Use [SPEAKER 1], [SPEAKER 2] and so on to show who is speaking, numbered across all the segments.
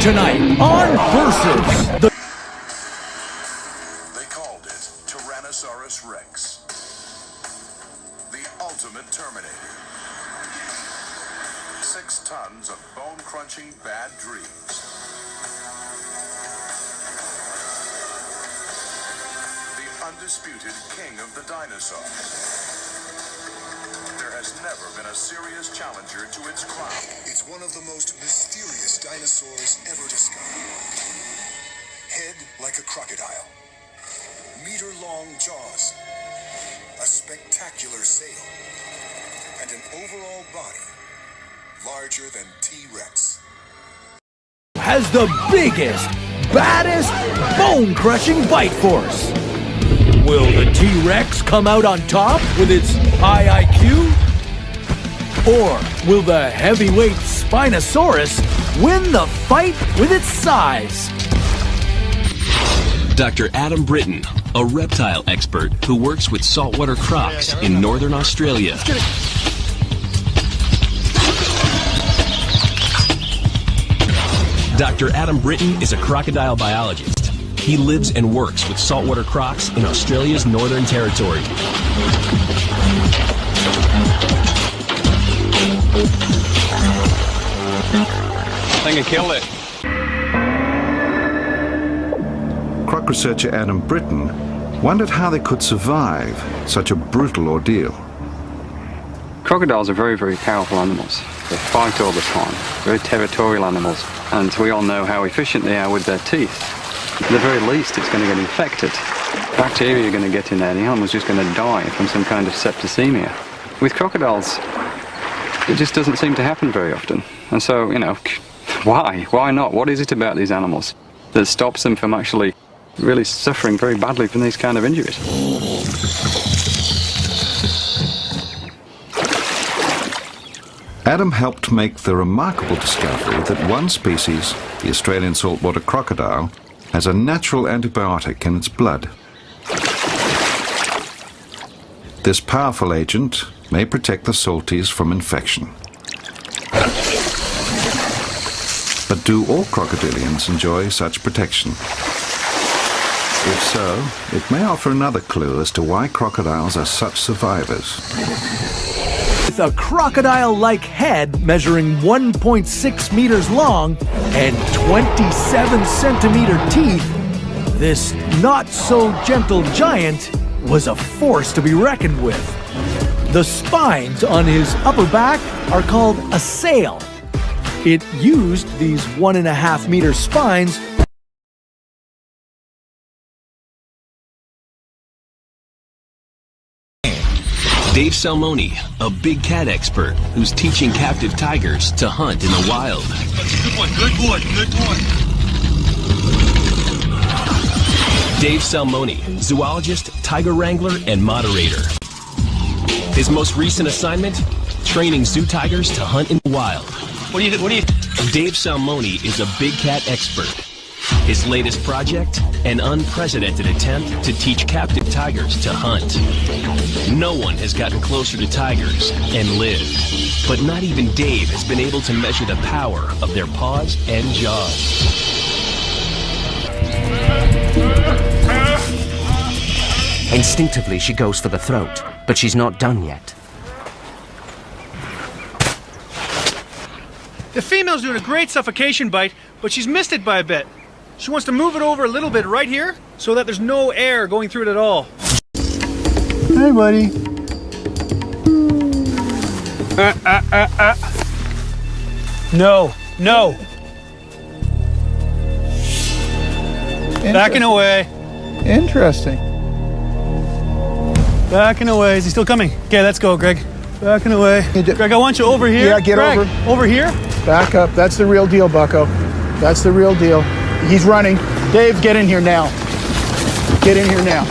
[SPEAKER 1] Tonight on Versus.
[SPEAKER 2] They called it Tyrannosaurus Rex, the ultimate Terminator. 6 tons of bone-crunching bad dreams. The undisputed king of the dinosaurs. There has never been a serious challenger to its crown.
[SPEAKER 3] It's one of the most mysterious dinosaurs ever discovered. Head like a crocodile. Meter-long jaws. A spectacular sail. And an overall body larger than T-Rex.
[SPEAKER 1] Has the biggest, baddest, bone-crushing bite force. Will the T-Rex come out on top with its high IQ? Or will the heavyweight Spinosaurus win the fight with its size?
[SPEAKER 4] Dr. Adam Britton, a reptile expert who works with saltwater crocs in northern Australia. Dr. Adam Britton is a crocodile biologist. He lives and works with saltwater crocs in Australia's Northern Territory.
[SPEAKER 5] I think I killed it.
[SPEAKER 6] Croc researcher Adam Britton wondered how they could survive such a brutal ordeal.
[SPEAKER 5] Crocodiles are very, very powerful animals. They fight all the time. Very territorial animals. And we all know how efficient they are with their teeth. At the very least, it's going to get infected. Bacteria are going to get in there. The animal's just going to die from some kind of septicemia. With crocodiles, it just doesn't seem to happen very often. And so, you know, why? Why not? What is it about these animals that stops them from actually really suffering very badly from these kind of injuries?
[SPEAKER 6] Adam helped make the remarkable discovery that one species, the Australian saltwater crocodile, has a natural antibiotic in its blood. This powerful agent may protect the salties from infection. But do all crocodilians enjoy such protection? If so, it may offer another clue as to why crocodiles are such survivors.
[SPEAKER 1] With a crocodile-like head measuring 1.6 meters long and 27-centimeter teeth, this not-so-gentle giant was a force to be reckoned with. The spines on his upper back are called a sail. It used these 1.5-meter spines
[SPEAKER 4] Dave Salmoni, a big cat expert who's teaching captive tigers to hunt in the wild.
[SPEAKER 7] Good one, good boy, good boy.
[SPEAKER 4] Dave Salmoni, zoologist, tiger wrangler, and moderator. His most recent assignment, training zoo tigers to hunt in the wild.
[SPEAKER 7] What do you
[SPEAKER 4] Dave Salmoni is a big cat expert. His latest project, an unprecedented attempt to teach captive tigers to hunt. No one has gotten closer to tigers and lived, but not even Dave has been able to measure the power of their paws and jaws.
[SPEAKER 8] Instinctively, she goes for the throat, but she's not done yet.
[SPEAKER 9] The female's doing a great suffocation bite, but she's missed it by a bit. She wants to move it over a little bit right here so that there's no air going through it at all.
[SPEAKER 10] Hey, buddy.
[SPEAKER 9] No, no. Backing away.
[SPEAKER 10] Interesting.
[SPEAKER 9] Backing away. Is he still coming? Okay, let's go, Greg. Backing away. Greg, I want you over here.
[SPEAKER 10] Yeah, get
[SPEAKER 9] Greg,
[SPEAKER 10] over.
[SPEAKER 9] Over here.
[SPEAKER 10] Back up. That's the real deal, Bucko. That's the real deal. He's running. Dave, get in here now. Get in here now.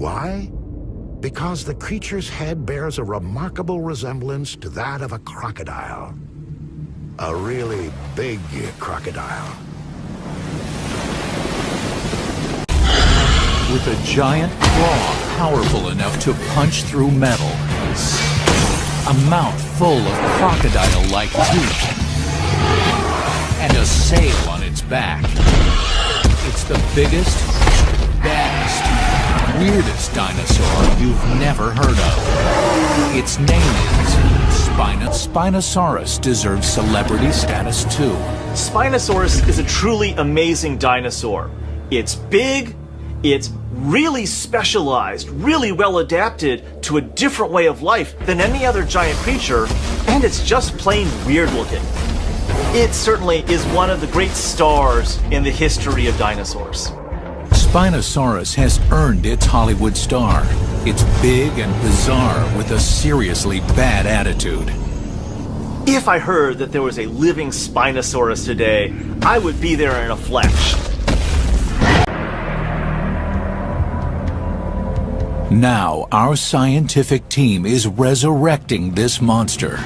[SPEAKER 11] Why? Because the creature's head bears a remarkable resemblance to that of a crocodile. A really big crocodile.
[SPEAKER 1] With a giant claw powerful enough to punch through metal. A mouth full of crocodile-like teeth. And a sail on its back. It's the biggest, baddest, weirdest dinosaur you've never heard of. Its name is Spinosaurus. Deserves celebrity status too.
[SPEAKER 12] Spinosaurus is a truly amazing dinosaur. It's big, it's really specialized, really well adapted to a different way of life than any other giant creature, and it's just plain weird looking. It certainly is one of the great stars in the history of dinosaurs.
[SPEAKER 1] Spinosaurus has earned its Hollywood star. It's big and bizarre with a seriously bad attitude.
[SPEAKER 12] If I heard that there was a living Spinosaurus today, I would be there in a flash.
[SPEAKER 1] Now, our scientific team is resurrecting this monster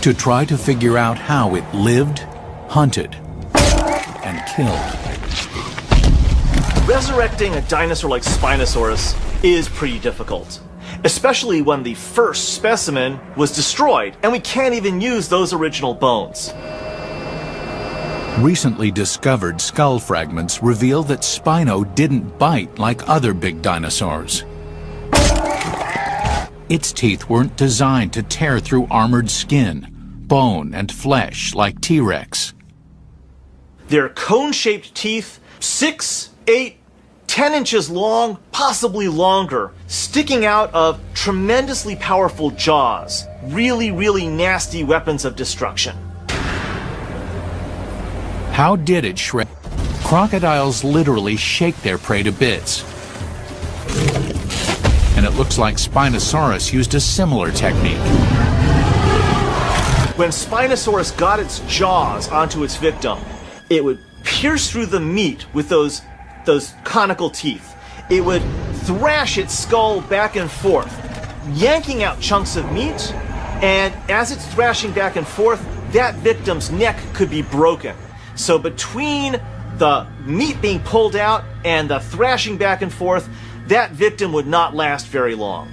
[SPEAKER 1] to try to figure out how it lived, hunted, and killed.
[SPEAKER 12] Resurrecting a dinosaur like Spinosaurus is pretty difficult, especially when the first specimen was destroyed and we can't even use those original bones.
[SPEAKER 1] Recently discovered skull fragments reveal that Spino didn't bite like other big dinosaurs. Its teeth weren't designed to tear through armored skin, bone, and flesh like T-Rex.
[SPEAKER 12] They're cone-shaped teeth, 6, 8, 10 inches long, possibly longer, sticking out of tremendously powerful jaws. Really, really nasty weapons of destruction.
[SPEAKER 1] How did it shred? Crocodiles literally shake their prey to bits. And it looks like Spinosaurus used a similar technique.
[SPEAKER 12] When Spinosaurus got its jaws onto its victim, it would pierce through the meat with those conical teeth. It would thrash its skull back and forth, yanking out chunks of meat, and as it's thrashing back and forth, that victim's neck could be broken. So between the meat being pulled out and the thrashing back and forth, that victim would not last very long.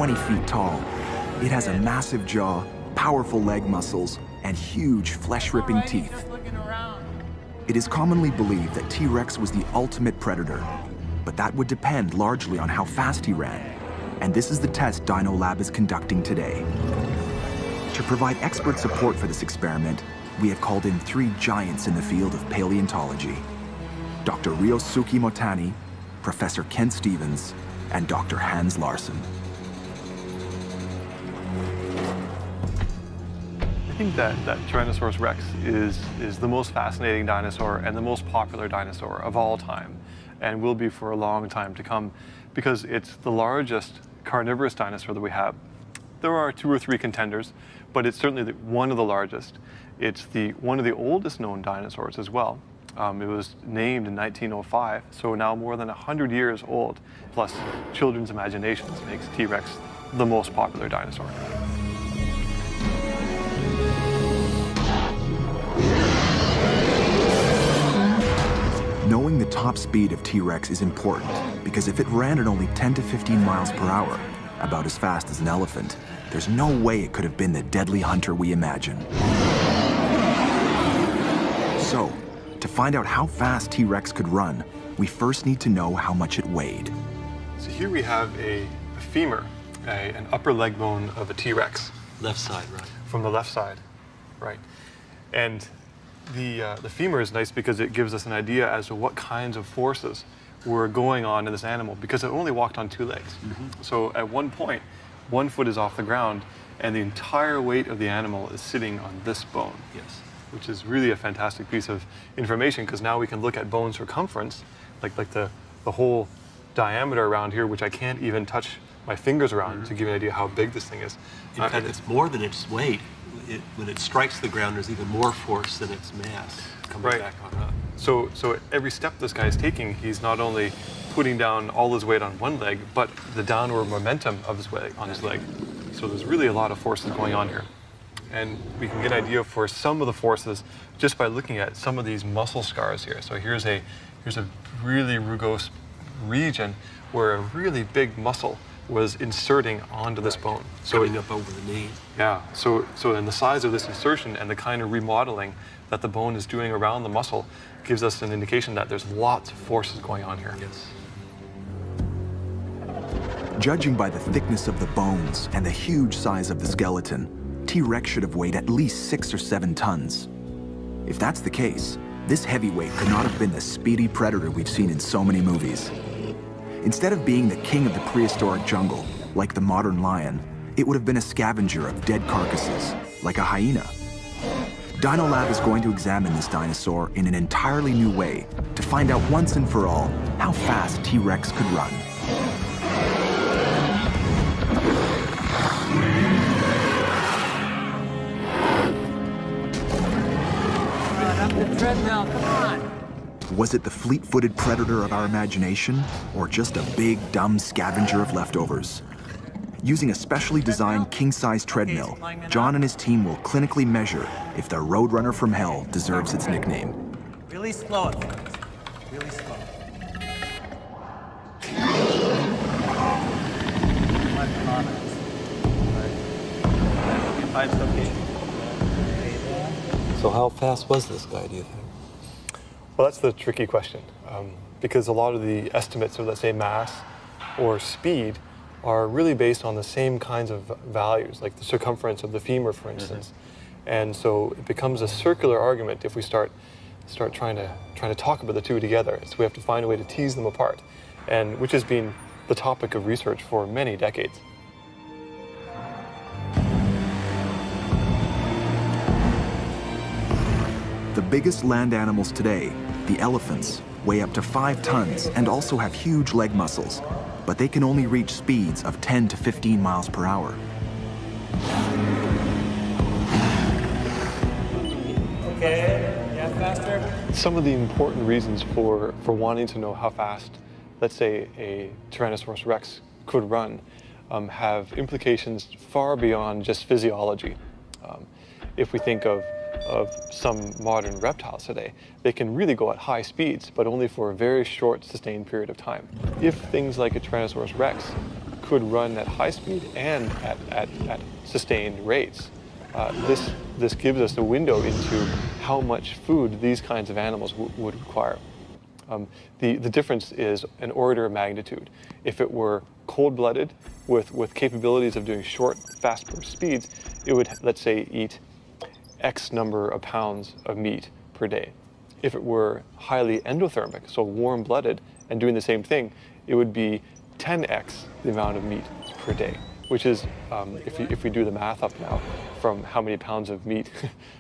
[SPEAKER 13] 20 feet tall. It has a massive jaw, powerful leg muscles, and huge flesh-ripping teeth. It is commonly believed that T-Rex was the ultimate predator, but that would depend largely on how fast he ran. And this is the test Dino Lab is conducting today. To provide expert support for this experiment, we have called in 3 giants in the field of paleontology: Dr. Ryosuke Motani, Professor Kent Stevens, and Dr. Hans Larsen.
[SPEAKER 14] I think that Tyrannosaurus rex is the most fascinating dinosaur and the most popular dinosaur of all time, and will be for a long time to come, because it's the largest carnivorous dinosaur that we have. There are 2 or 3 contenders, but it's certainly one of the largest. It's one of the oldest known dinosaurs as well. It was named in 1905, so now more than 100 years old, plus children's imaginations makes T-Rex the most popular dinosaur.
[SPEAKER 13] Knowing the top speed of T-Rex is important, because if it ran at only 10 to 15 miles per hour, about as fast as an elephant, there's no way it could have been the deadly hunter we imagine. So, to find out how fast T-Rex could run, we first need to know how much it weighed.
[SPEAKER 14] So here we have a femur, an upper leg bone of a T-Rex.
[SPEAKER 7] Left side, right.
[SPEAKER 14] From the left side, right. And the femur is nice because it gives us an idea as to what kinds of forces were going on in this animal, because it only walked on 2 legs. So at one point, 1 foot is off the ground, and the entire weight of the animal is sitting on this bone.
[SPEAKER 7] Yes.
[SPEAKER 14] Which is really a fantastic piece of information, because now we can look at bone circumference, like the whole diameter around here, which I can't even touch my fingers around to give you an idea how big this thing is.
[SPEAKER 7] In fact, it's more than its weight. When it strikes the ground, there's even more force than its mass coming back on up.
[SPEAKER 14] So every step this guy is taking, he's not only putting down all his weight on one leg, but the downward momentum of his weight on his leg. So there's really a lot of forces going on here. And we can get an idea for some of the forces just by looking at some of these muscle scars here. So here's a really rugose region where a really big muscle was inserting onto this bone.
[SPEAKER 7] So coming up over the knee.
[SPEAKER 14] Yeah, so in the size of this insertion and the kind of remodeling that the bone is doing around the muscle gives us an indication that there's lots of forces going on here.
[SPEAKER 7] Yes.
[SPEAKER 13] Judging by the thickness of the bones and the huge size of the skeleton, T-Rex should have weighed at least 6 or 7 tons. If that's the case, this heavyweight could not have been the speedy predator we've seen in so many movies. Instead of being the king of the prehistoric jungle, like the modern lion, it would have been a scavenger of dead carcasses, like a hyena. Dino Lab is going to examine this dinosaur in an entirely new way to find out once and for all how fast T-Rex could run.
[SPEAKER 15] Up the treadmill, come on.
[SPEAKER 13] Was it the fleet-footed predator of our imagination, or just a big, dumb scavenger of leftovers? Using a specially designed king-size treadmill, John and his team will clinically measure if the Roadrunner from Hell deserves its nickname.
[SPEAKER 15] Really slow at first. Really slow. 5 kilometers. Right. 5 okay.
[SPEAKER 7] So how fast was this guy, do you think?
[SPEAKER 14] Well, that's the tricky question, because a lot of the estimates of, let's say, mass or speed are really based on the same kinds of values, like the circumference of the femur, for instance. And so it becomes a circular argument if we start trying to talk about the two together. So we have to find a way to tease them apart, and which has been the topic of research for many decades.
[SPEAKER 13] The biggest land animals today, the elephants, weigh up to 5 tons and also have huge leg muscles, but they can only reach speeds of 10 to 15 miles per hour.
[SPEAKER 15] Okay, yeah, faster.
[SPEAKER 14] Some of the important reasons for wanting to know how fast, let's say, a Tyrannosaurus rex could run have implications far beyond just physiology. If we think of some modern reptiles today, they can really go at high speeds, but only for a very short, sustained period of time. If things like a Tyrannosaurus rex could run at high speed and at sustained rates. This gives us a window into how much food these kinds of animals would require. The difference is an order of magnitude. If it were cold-blooded with capabilities of doing short, fast burst speeds, it would, let's say, eat X number of pounds of meat per day. If it were highly endothermic, so warm-blooded, and doing the same thing, it would be 10x the amount of meat per day, which is, if we do the math up now, from how many pounds of meat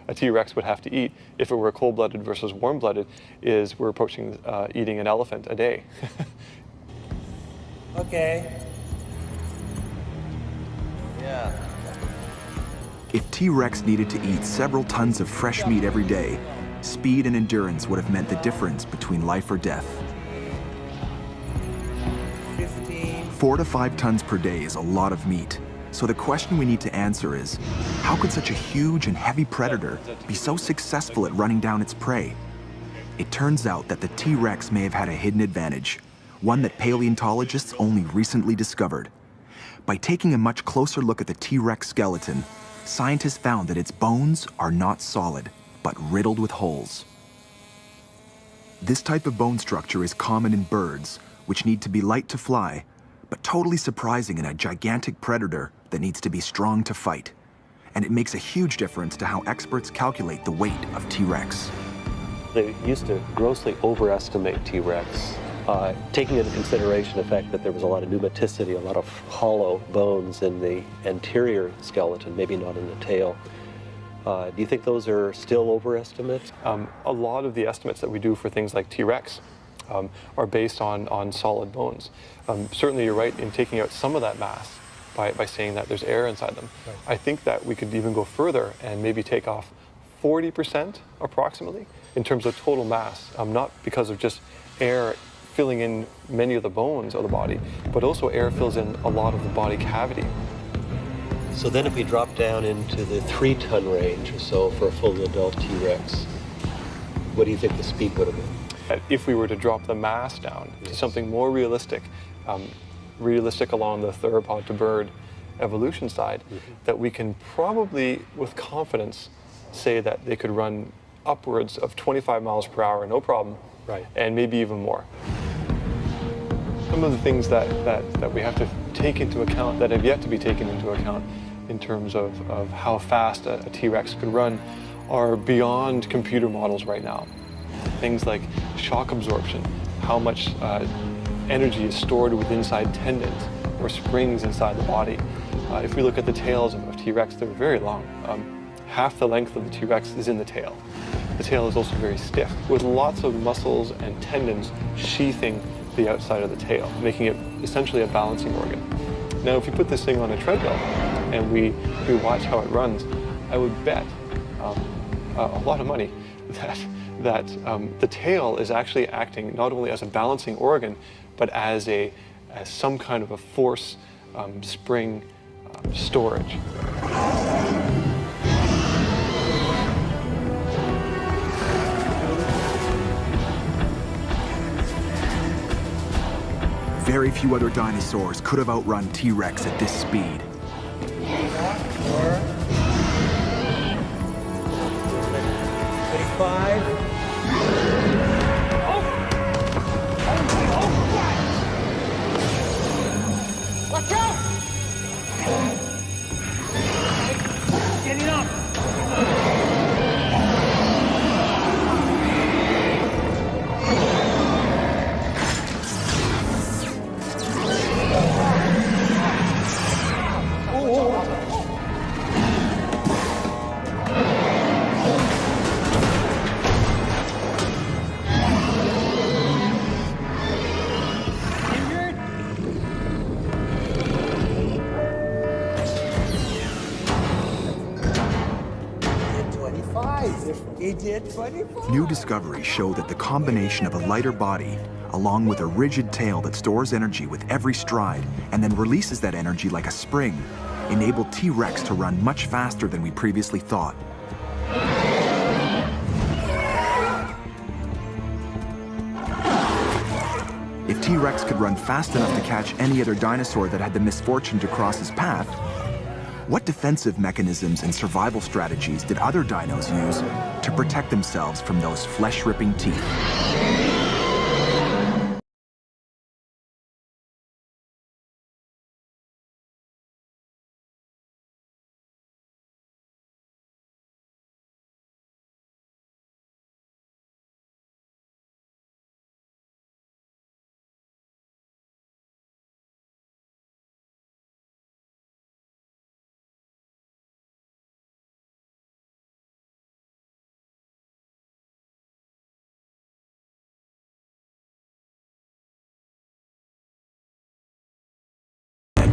[SPEAKER 14] a T-Rex would have to eat, if it were cold-blooded versus warm-blooded, is we're approaching eating an elephant a day.
[SPEAKER 15] Okay. Yeah.
[SPEAKER 13] If T-Rex needed to eat several tons of fresh meat every day, speed and endurance would have meant the difference between life or death. 4 to 5 tons per day is a lot of meat. So the question we need to answer is, how could such a huge and heavy predator be so successful at running down its prey? It turns out that the T-Rex may have had a hidden advantage, one that paleontologists only recently discovered. By taking a much closer look at the T-Rex skeleton, scientists found that its bones are not solid, but riddled with holes. This type of bone structure is common in birds, which need to be light to fly, but totally surprising in a gigantic predator that needs to be strong to fight. And it makes a huge difference to how experts calculate the weight of T-Rex.
[SPEAKER 7] They used to grossly overestimate T-Rex, taking into consideration the fact that there was a lot of pneumaticity, a lot of hollow bones in the anterior skeleton, maybe not in the tail. Do you think those are still overestimates?
[SPEAKER 14] A lot of the estimates that we do for things like T-Rex are based on solid bones. Certainly you're right in taking out some of that mass by saying that there's air inside them. Right. I think that we could even go further and maybe take off 40% approximately in terms of total mass, not because of just air filling in many of the bones of the body, but also air fills in a lot of the body cavity.
[SPEAKER 7] So then if we drop down into the 3-ton range or so for a fully adult T-Rex, what do you think the speed would have been?
[SPEAKER 14] If we were to drop the mass down to something more realistic, realistic along the theropod to bird evolution side, that we can probably, with confidence, say that they could run upwards of 25 miles per hour, no problem, right, and maybe even more. Some of the things that we have to take into account that have yet to be taken into account in terms of how fast a T-Rex could run are beyond computer models right now. Things like shock absorption, how much energy is stored within inside tendons or springs inside the body. If we look at the tails of T-Rex, they're very long. Half the length of the T-Rex is in the tail. The tail is also very stiff, with lots of muscles and tendons sheathing the outside of the tail, making it essentially a balancing organ. Now, if you put this thing on a treadmill and we watch how it runs, I would bet a lot of money that the tail is actually acting not only as a balancing organ, but as some kind of a force spring storage.
[SPEAKER 13] Very few other dinosaurs could have outrun T-Rex at this speed.
[SPEAKER 15] 35. Watch out! Getting up!
[SPEAKER 13] New discoveries show that the combination of a lighter body, along with a rigid tail that stores energy with every stride and then releases that energy like a spring, enabled T-Rex to run much faster than we previously thought. If T-Rex could run fast enough to catch any other dinosaur that had the misfortune to cross his path, what defensive mechanisms and survival strategies did other dinos use to protect themselves from those flesh-ripping teeth?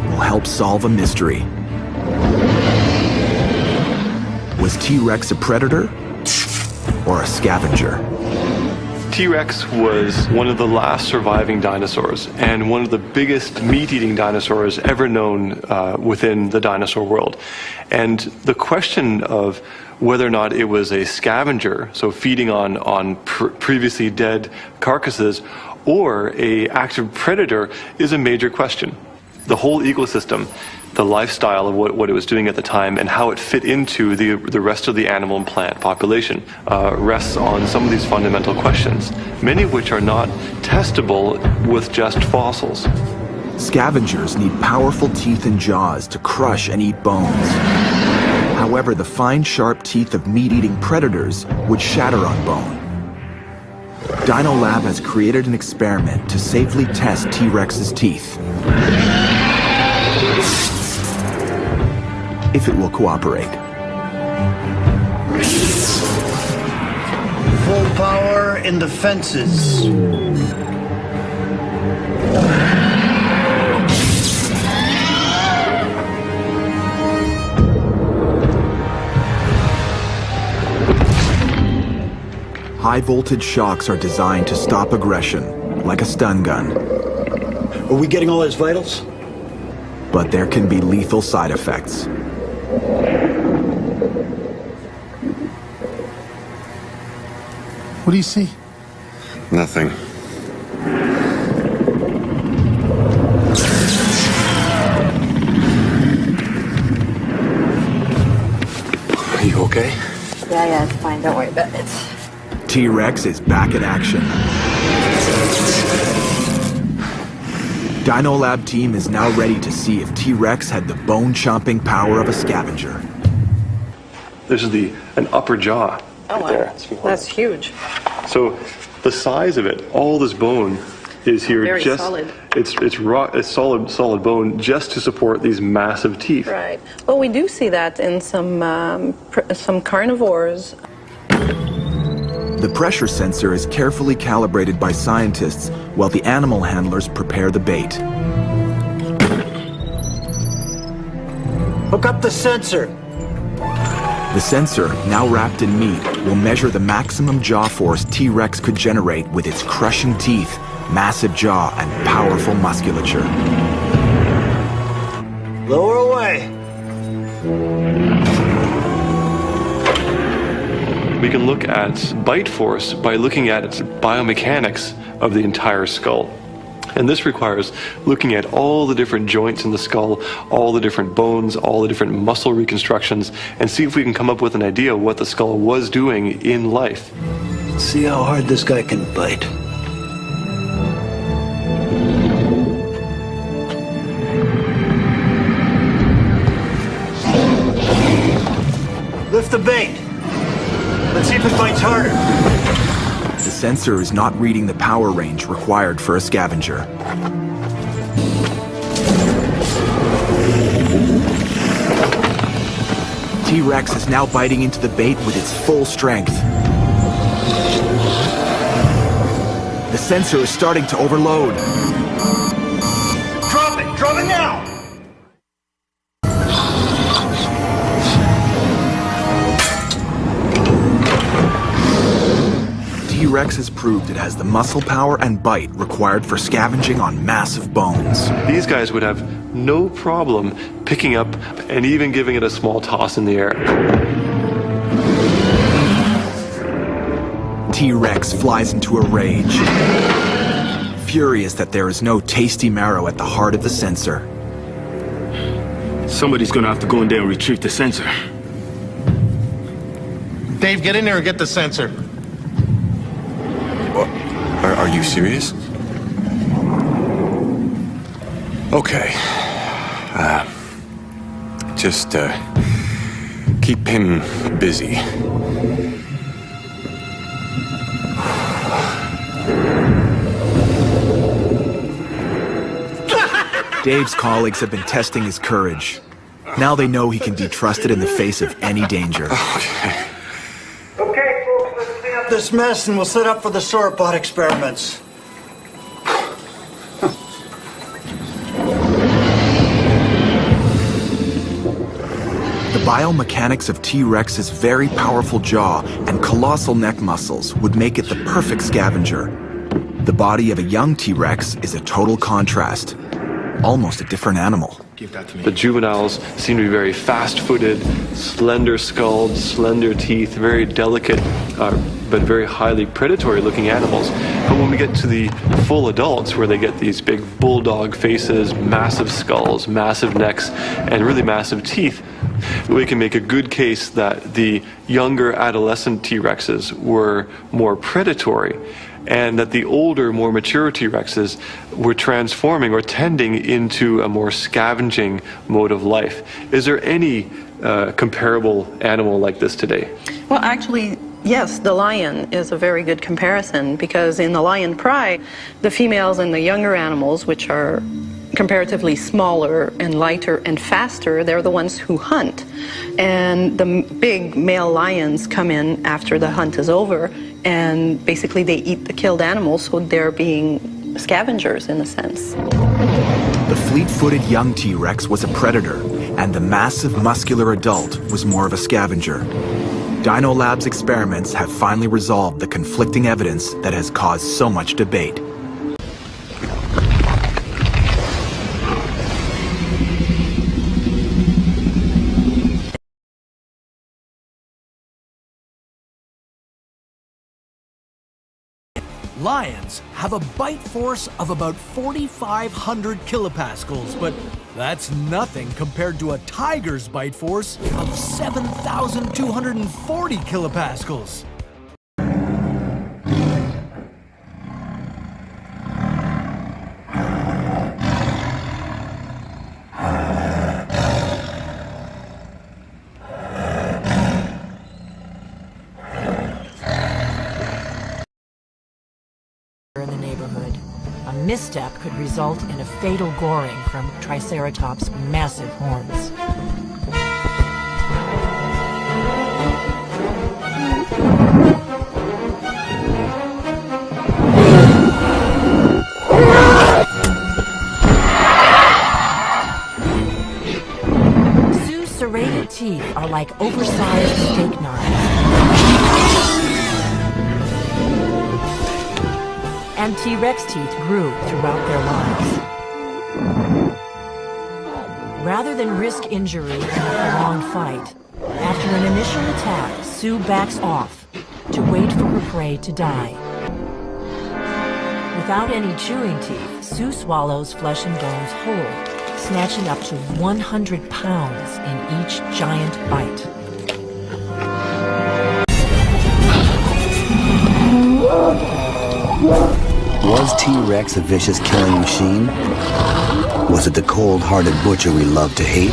[SPEAKER 13] Will help solve a mystery. Was T-Rex a predator or a scavenger?
[SPEAKER 14] T-Rex was one of the last surviving dinosaurs and one of the biggest meat-eating dinosaurs ever known within the dinosaur world. And the question of whether or not it was a scavenger, so feeding on previously dead carcasses, or an active predator is a major question. The whole ecosystem, the lifestyle of what it was doing at the time and how it fit into the rest of the animal and plant population rests on some of these fundamental questions, many of which are not testable with just fossils.
[SPEAKER 13] Scavengers need powerful teeth and jaws to crush and eat bones. However, the fine, sharp teeth of meat-eating predators would shatter on bone. Dino Lab has created an experiment to safely test T-Rex's teeth. If it will cooperate.
[SPEAKER 16] Full power in the fences.
[SPEAKER 13] High voltage shocks are designed to stop aggression, like a stun gun.
[SPEAKER 16] Are we getting all his vitals?
[SPEAKER 13] But there can be lethal side effects.
[SPEAKER 10] What do you see?
[SPEAKER 17] Nothing.
[SPEAKER 16] Are you okay?
[SPEAKER 18] Yeah, it's fine. Don't worry about it.
[SPEAKER 13] T-Rex is back in action. Dino Lab team is now ready to see if T-Rex had the bone-chomping power of a scavenger.
[SPEAKER 14] This is an upper jaw right there.
[SPEAKER 18] That's huge.
[SPEAKER 14] So the size of it, all this bone is here.
[SPEAKER 18] Very
[SPEAKER 14] just
[SPEAKER 18] solid.
[SPEAKER 14] It's rock. It's solid bone just to support these massive teeth.
[SPEAKER 18] Right. Well, we do see that in some carnivores.
[SPEAKER 13] The pressure sensor is carefully calibrated by scientists while the animal handlers prepare the bait.
[SPEAKER 16] Hook up the sensor.
[SPEAKER 13] The sensor, now wrapped in meat, will measure the maximum jaw force T-Rex could generate with its crushing teeth, massive jaw, and powerful musculature.
[SPEAKER 16] Lower away.
[SPEAKER 14] We can look at bite force by looking at its biomechanics of the entire skull. And this requires looking at all the different joints in the skull, all the different bones, all the different muscle reconstructions, and see if we can come up with an idea of what the skull was doing in life.
[SPEAKER 16] See how hard this guy can bite. Lift the bait. Let's see if it bites harder.
[SPEAKER 13] The sensor is not reading the power range required for a scavenger. T-Rex is now biting into the bait with its full strength. The sensor is starting to overload.
[SPEAKER 16] Drop it! Drop it now!
[SPEAKER 13] T-Rex has proved it has the muscle power and bite required for scavenging on massive bones.
[SPEAKER 14] These guys would have no problem picking up and even giving it a small toss in the air.
[SPEAKER 13] T-Rex flies into a rage. furious that there is no tasty marrow at the heart of the sensor.
[SPEAKER 17] Somebody's gonna have to go in there and retrieve the sensor.
[SPEAKER 16] Dave, get in there and get the sensor.
[SPEAKER 19] Are you serious? Okay. Just keep him busy.
[SPEAKER 13] Dave's colleagues have been testing his courage. Now they know he can be trusted in the face of any danger.
[SPEAKER 19] Okay.
[SPEAKER 16] Okay, folks, let's clean up this mess and we'll set up for the sauropod experiments.
[SPEAKER 13] The biomechanics of T-Rex's very powerful jaw and colossal neck muscles would make it the perfect scavenger. The body of a young T-Rex is a total contrast. Almost a different animal.
[SPEAKER 14] The juveniles seem to be very fast-footed, slender-skulled, slender teeth, very delicate, but very highly predatory-looking animals. But when we get to the full adults, where they get these big bulldog faces, massive skulls, massive necks, and really massive teeth, we can make a good case that the younger adolescent T-Rexes were more predatory, and that the older, more mature T-Rexes were transforming or tending into a more scavenging mode of life. Is there any comparable animal like this today?
[SPEAKER 18] Well, actually, yes, the lion is a very good comparison, because in the lion pride, the females and the younger animals, which are comparatively smaller and lighter and faster, they're the ones who hunt. And the big male lions come in after the hunt is over, and basically they eat the killed animals, so they're being scavengers in a sense.
[SPEAKER 13] The fleet-footed young T-Rex was a predator, and the massive muscular adult was more of a scavenger. Dino Lab's experiments have finally resolved the conflicting evidence that has caused so much debate.
[SPEAKER 1] Lions have a bite force of about 4,500 kilopascals, but that's nothing compared to a tiger's bite force of 7,240 kilopascals.
[SPEAKER 20] In the neighborhood, a misstep could result in a fatal goring from Triceratops' massive horns. Sue's serrated teeth are like oversized steak knives. And T-Rex teeth grew throughout their lives. Rather than risk injury in a prolonged fight, after an initial attack, Sue backs off to wait for her prey to die. Without any chewing teeth, Sue swallows flesh and bones whole, snatching up to 100 pounds in each giant bite.
[SPEAKER 21] Was T-Rex a vicious killing machine? Was it the cold-hearted butcher we love to hate?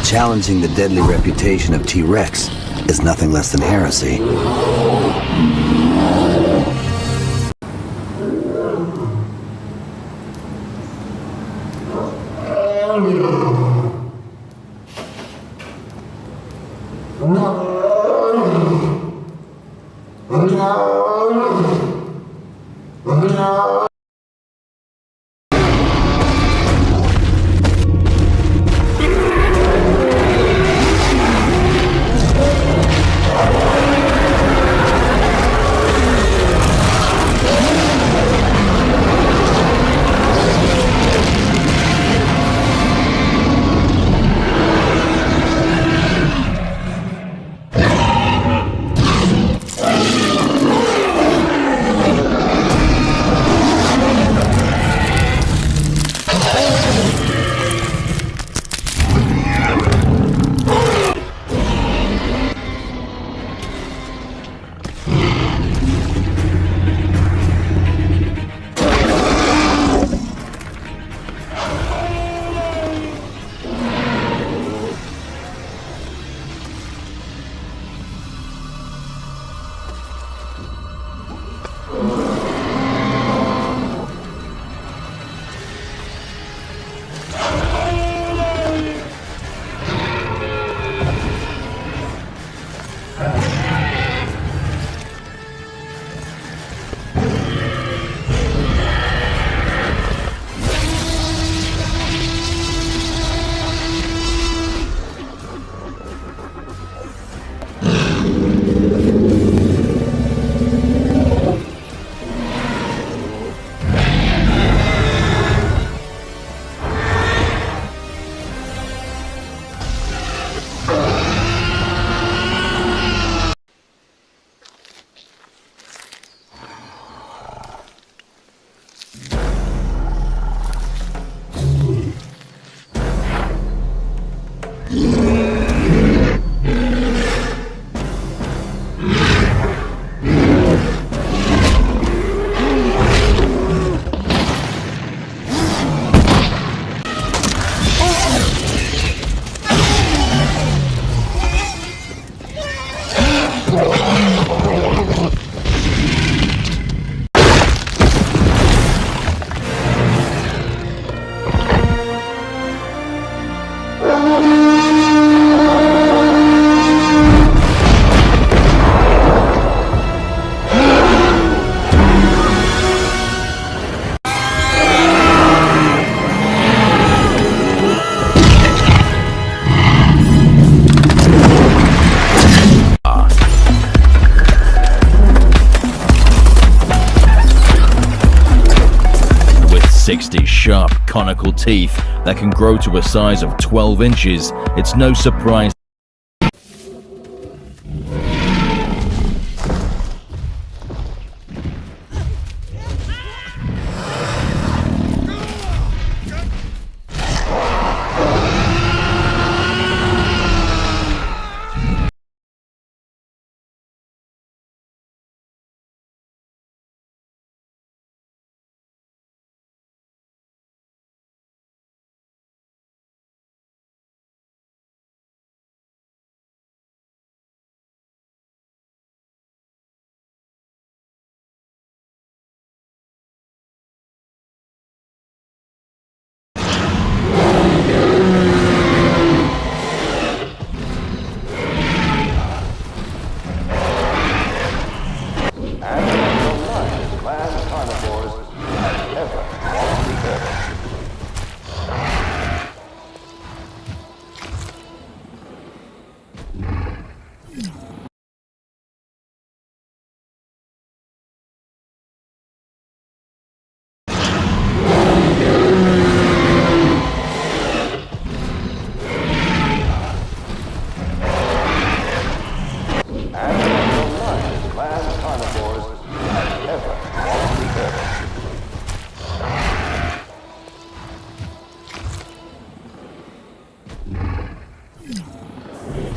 [SPEAKER 21] Challenging the deadly reputation of T-Rex is nothing less than heresy.
[SPEAKER 2] 60 sharp conical teeth that can grow to a size of 12 inches, it's no surprise.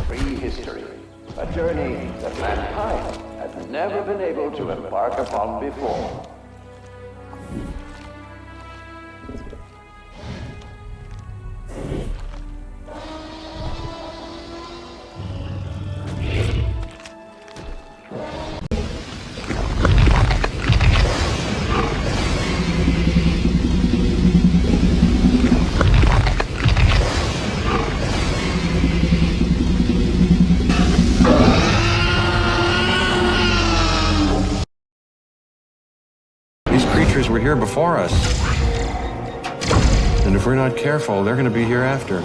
[SPEAKER 22] Prehistory, a journey that mankind had never been able to embark upon before.
[SPEAKER 23] Were here before us. And if we're not careful, they're going to be here after.